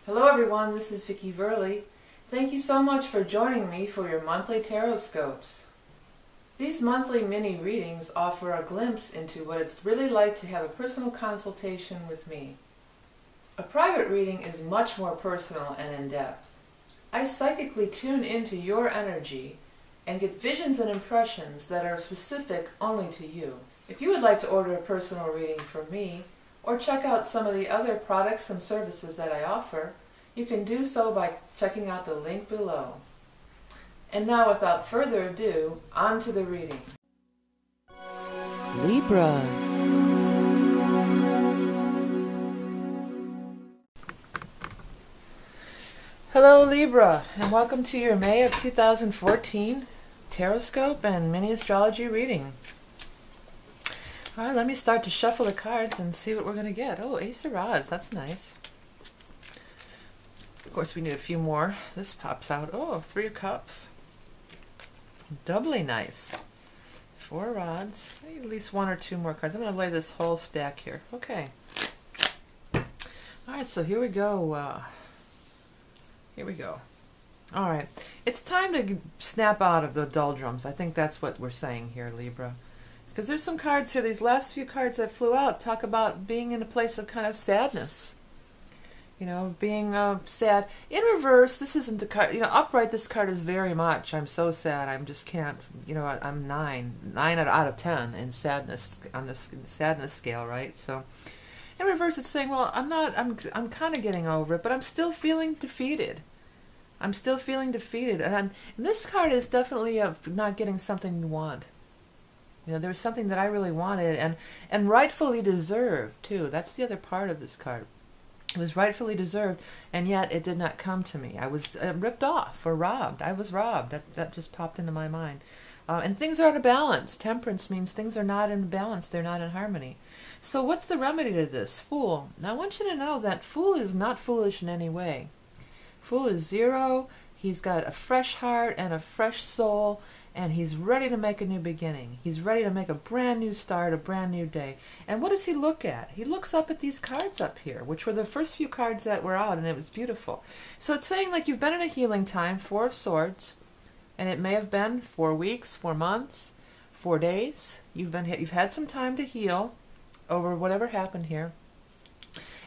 Hello everyone, this is vickieverlie. Thank you so much for joining me for your monthly tarot scopes. These monthly mini readings offer a glimpse into what it's really like to have a personal consultation with me. A private reading is much more personal and in-depth. I psychically tune into your energy and get visions and impressions that are specific only to you. If you would like to order a personal reading from me, or check out some of the other products and services that I offer, you can do so by checking out the link below. And now, without further ado, on to the reading. Libra. Hello Libra, and welcome to your May of 2014 tarot scope and mini astrology reading. Alright, let me start to shuffle the cards and see what we're going to get. Oh, Ace of Rods, that's nice. Of course, we need a few more. This pops out. Oh, Three of Cups. Doubly nice. Four Rods. Maybe at least one or two more cards. I'm going to lay this whole stack here. Okay. Alright, so here we go. Here we go. Alright. It's time to snap out of the doldrums. I think that's what we're saying here, Libra. Because there's some cards here, these last few cards that flew out talk about being in a place of kind of sadness. You know, being sad. In reverse, this isn't the card, you know, upright this card is very much, I'm so sad, I just can't, you know, I'm 9 out of 10 in sadness, on the sadness scale, right? So, in reverse it's saying, well, I'm kind of getting over it, but I'm still feeling defeated. I'm still feeling defeated. And this card is definitely not getting something you want. You know, there was something that I really wanted and rightfully deserved, too. That's the other part of this card. It was rightfully deserved, and yet it did not come to me. I was ripped off or robbed. I was robbed. That just popped into my mind. And things are out of balance. Temperance means things are not in balance. They're not in harmony. So what's the remedy to this? Fool. Now I want you to know that Fool is not foolish in any way. Fool is 0. He's got a fresh heart and a fresh soul. And he's ready to make a new beginning. He's ready to make a brand new start, a brand new day. And what does he look at? He looks up at these cards up here, which were the first few cards that were out, and it was beautiful. So it's saying like you've been in a healing time, 4 of Swords, and it may have been 4 weeks, 4 months, 4 days. You've had some time to heal over whatever happened here.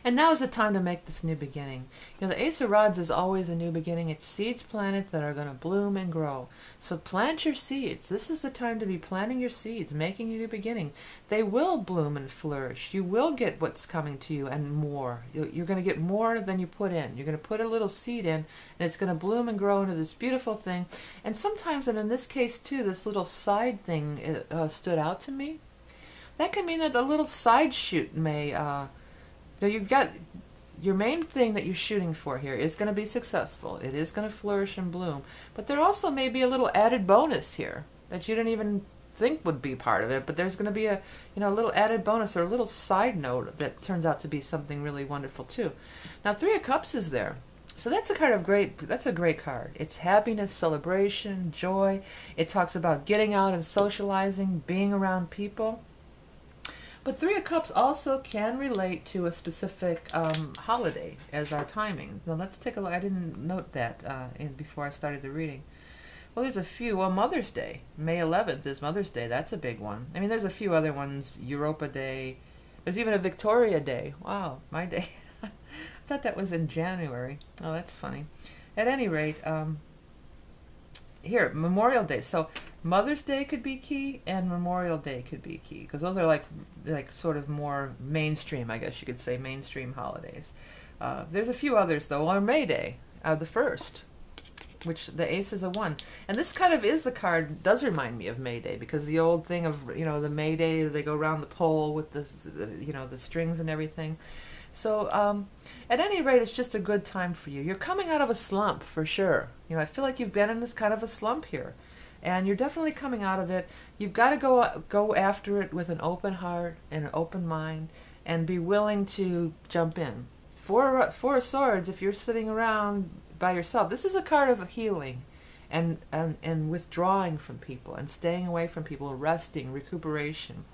And now is the time to make this new beginning. You know, the Ace of Rods is always a new beginning. It's seeds planted that are going to bloom and grow. So plant your seeds. This is the time to be planting your seeds, making your new beginning. They will bloom and flourish. You will get what's coming to you and more. You're going to get more than you put in. You're going to put a little seed in, and it's going to bloom and grow into this beautiful thing. And sometimes, and in this case too, this little side thing stood out to me. That can mean that a little side shoot may... So you've got your main thing that you're shooting for here is going to be successful. It is going to flourish and bloom. But there also may be a little added bonus here that you didn't even think would be part of it. But there's going to be a, you know, a little added bonus or a little side note that turns out to be something really wonderful too. Now, 3 of Cups is there. So that's a card of that's a great card. It's happiness, celebration, joy. It talks about getting out and socializing, being around people. But 3 of Cups also can relate to a specific holiday as our timing. So let's take a look. I didn't note that before I started the reading. Well, there's a few. Well, Mother's Day. May 11th is Mother's Day. That's a big one. I mean, there's a few other ones. Europa Day. There's even a Victoria Day. Wow, my day. I thought that was in January. Oh, that's funny. At any rate, here, Memorial Day. So Mother's Day could be key, and Memorial Day could be key, because those are like sort of more mainstream, I guess you could say, mainstream holidays. There's a few others though. Or May Day, the 1st, which the Ace is a 1, and this kind of is the card. Does remind me of May Day, because the old thing of, you know, the May Day, they go around the pole with the you know, the strings and everything. So at any rate, it's just a good time for you. You're coming out of a slump for sure. You know, I feel like you've been in this kind of a slump here. And you're definitely coming out of it. You've got to go after it with an open heart and an open mind, and be willing to jump in. 4 of Swords, if you're sitting around by yourself, this is a card of healing and withdrawing from people and staying away from people, resting, recuperation.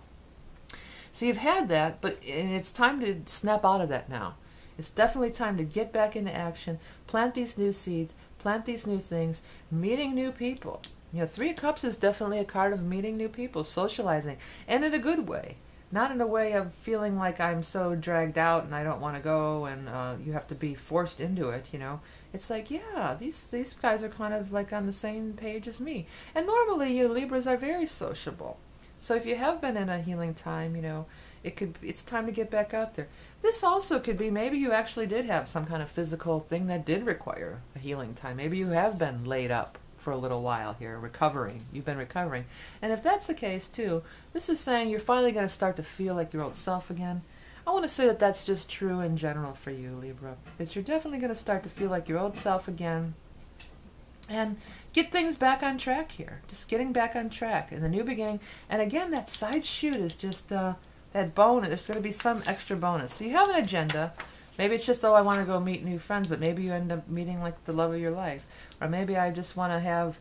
So you've had that, but it's time to snap out of that now. It's definitely time to get back into action, plant these new seeds, plant these new things, meeting new people. You know, Three of Cups is definitely a card of meeting new people, socializing, and in a good way. Not in a way of feeling like I'm so dragged out and I don't want to go and you have to be forced into it, you know. It's like, yeah, these guys are kind of like on the same page as me. And normally you Libras are very sociable. So if you have been in a healing time, you know, it's time to get back out there. This also could be maybe you actually did have some kind of physical thing that did require a healing time. Maybe you have been laid up for a little while here, recovering. You've been recovering. And if that's the case too, this is saying you're finally going to start to feel like your old self again. I want to say that that's just true in general for you, Libra. That you're definitely going to start to feel like your old self again. And get things back on track here. Just getting back on track in the new beginning. And again, that side shoot is just that bonus. There's going to be some extra bonus. So you have an agenda. Maybe it's just, oh, I want to go meet new friends, but maybe you end up meeting like the love of your life. Or maybe I just want to have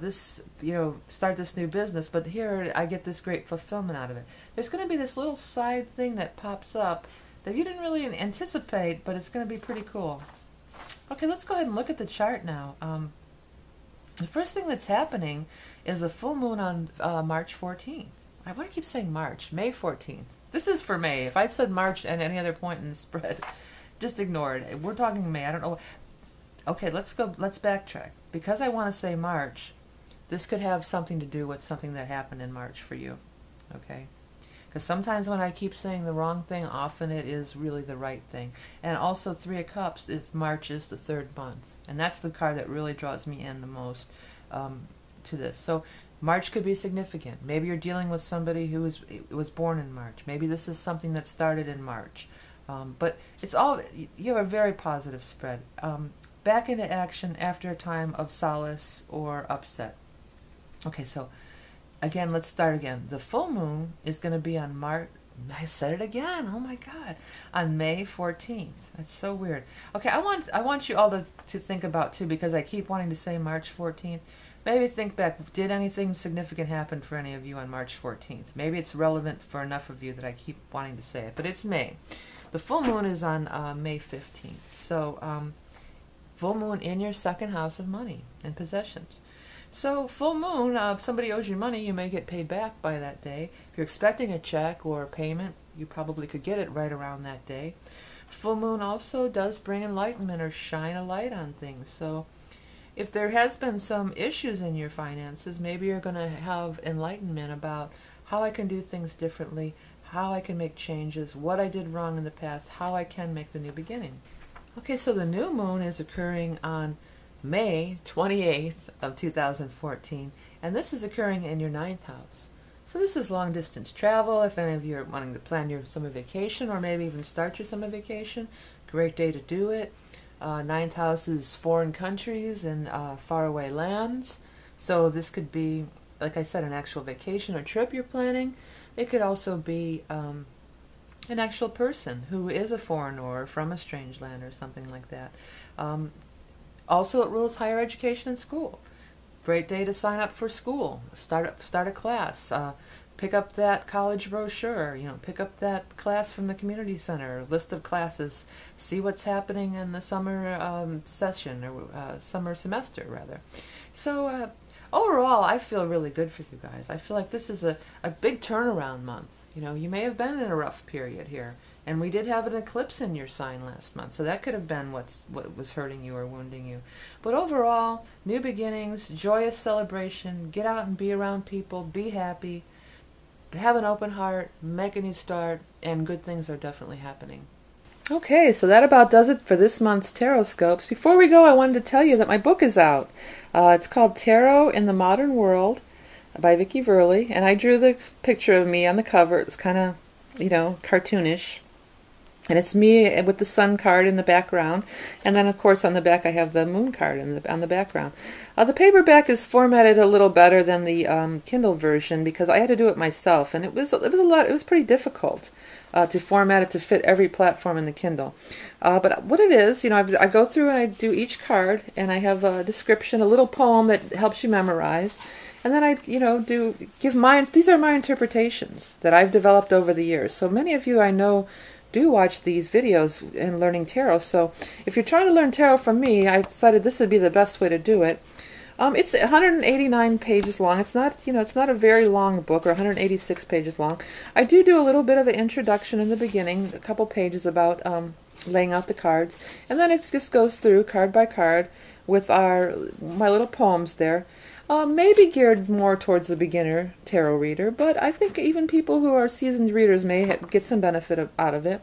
this, you know, start this new business, but here I get this great fulfillment out of it. There's going to be this little side thing that pops up that you didn't really anticipate, but it's going to be pretty cool. Okay, let's go ahead and look at the chart now. The first thing that's happening is a full moon on March 14th. I want to keep saying March, May 14th. This is for May. If I said March at any other point in the spread, just ignore it. We're talking May. I don't know. Okay, let's backtrack. Because I want to say March, this could have something to do with something that happened in March for you. Okay? Because sometimes when I keep saying the wrong thing, often it is really the right thing. And also Three of Cups, March is the 3rd month. And that's the card that really draws me in the most to this. So March could be significant. Maybe you're dealing with somebody who was born in March. Maybe this is something that started in March. But it's all, you have a very positive spread. Back into action after a time of solace or upset. Okay, so again, let's start again. The full moon is going to be on March. I said it again. Oh my God. On May 14th. That's so weird. Okay, I want you all to think about too, because I keep wanting to say March 14th. Maybe think back. Did anything significant happen for any of you on March 14th? Maybe it's relevant for enough of you that I keep wanting to say it. But it's May. The full moon is on May 15th. So full moon in your 2nd house of money and possessions. So full moon, if somebody owes you money, you may get paid back by that day. If you're expecting a check or a payment, you probably could get it right around that day. Full moon also does bring enlightenment or shine a light on things. So if there has been some issues in your finances, maybe you're going to have enlightenment about how I can do things differently, how I can make changes, what I did wrong in the past, how I can make the new beginning. Okay, so the new moon is occurring on May 28th of 2014, and this is occurring in your 9th house. So this is long distance travel. If any of you are wanting to plan your summer vacation or maybe even start your summer vacation, great day to do it. 9th house is foreign countries and faraway lands. So this could be, like I said, an actual vacation or trip you're planning. It could also be an actual person who is a foreigner or from a strange land or something like that. Also, it rules higher education and school. Great day to sign up for school, start a class, pick up that college brochure, pick up that class from the community center, list of classes, see what's happening in the summer session, or summer semester, rather. So overall, I feel really good for you guys. I feel like this is a big turnaround month. You may have been in a rough period here. And we did have an eclipse in your sign last month, so that could have been what was hurting you or wounding you. But overall, new beginnings, joyous celebration, get out and be around people, be happy, have an open heart, make a new start, and good things are definitely happening. Okay, so that about does it for this month's Tarot Scopes. Before we go, I wanted to tell you that my book is out. It's called Tarot in the Modern World by Vickieverlie, and I drew the picture of me on the cover. It's kind of, cartoonish. And it's me with the sun card in the background. And then, of course, on the back I have the moon card on the background. The paperback is formatted a little better than the Kindle version because I had to do it myself. And it was pretty difficult to format it to fit every platform in the Kindle. But what it is, I go through and I do each card. And I have a description, a little poem that helps you memorize. And then I, these are my interpretations that I've developed over the years. So many of you I know do watch these videos in learning tarot. So if you're trying to learn tarot from me, I decided this would be the best way to do it. It's 189 pages long. It's not, it's not a very long book, or 186 pages long. I do a little bit of an introduction in the beginning, a couple pages about laying out the cards, and then it just goes through card by card with my little poems there. Maybe geared more towards the beginner tarot reader, but I think even people who are seasoned readers may get some benefit out of it.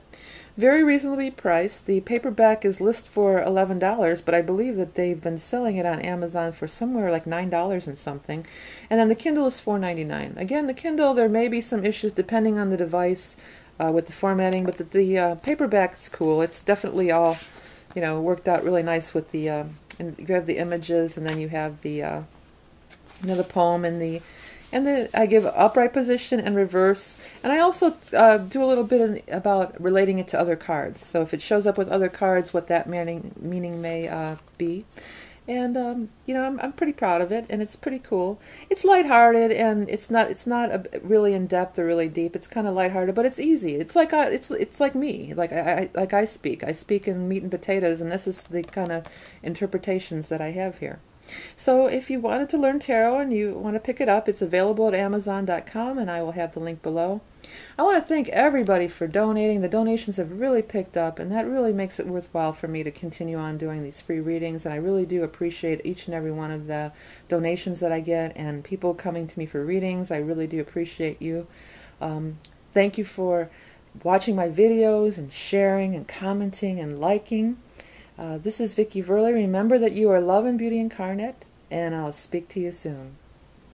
Very reasonably priced. The paperback is listed for $11, but I believe that they've been selling it on Amazon for somewhere like $9 and something. And then the Kindle is $4.99. Again, the Kindle, there may be some issues depending on the device with the formatting, but the paperback's cool. It's definitely all, worked out really nice with the, and you have the images, and then you have the, the poem and I give upright position and reverse, and I also do a little bit about relating it to other cards. So if it shows up with other cards, what that meaning may be. And I'm pretty proud of it, and it's pretty cool. It's lighthearted, and it's not really in depth or really deep. It's kind of lighthearted, but it's easy. It's like it's like me, like I speak. I speak in meat and potatoes, and this is the kind of interpretations that I have here. So if you wanted to learn tarot and you want to pick it up, it's available at Amazon.com, and I will have the link below. I want to thank everybody for donating. The donations have really picked up, and that really makes it worthwhile for me to continue on doing these free readings, and I really do appreciate each and every one of the donations that I get and people coming to me for readings. I really do appreciate you. Thank you for watching my videos and sharing and commenting and liking. This is Vickie Verlie. Remember that you are love and beauty incarnate, and I'll speak to you soon.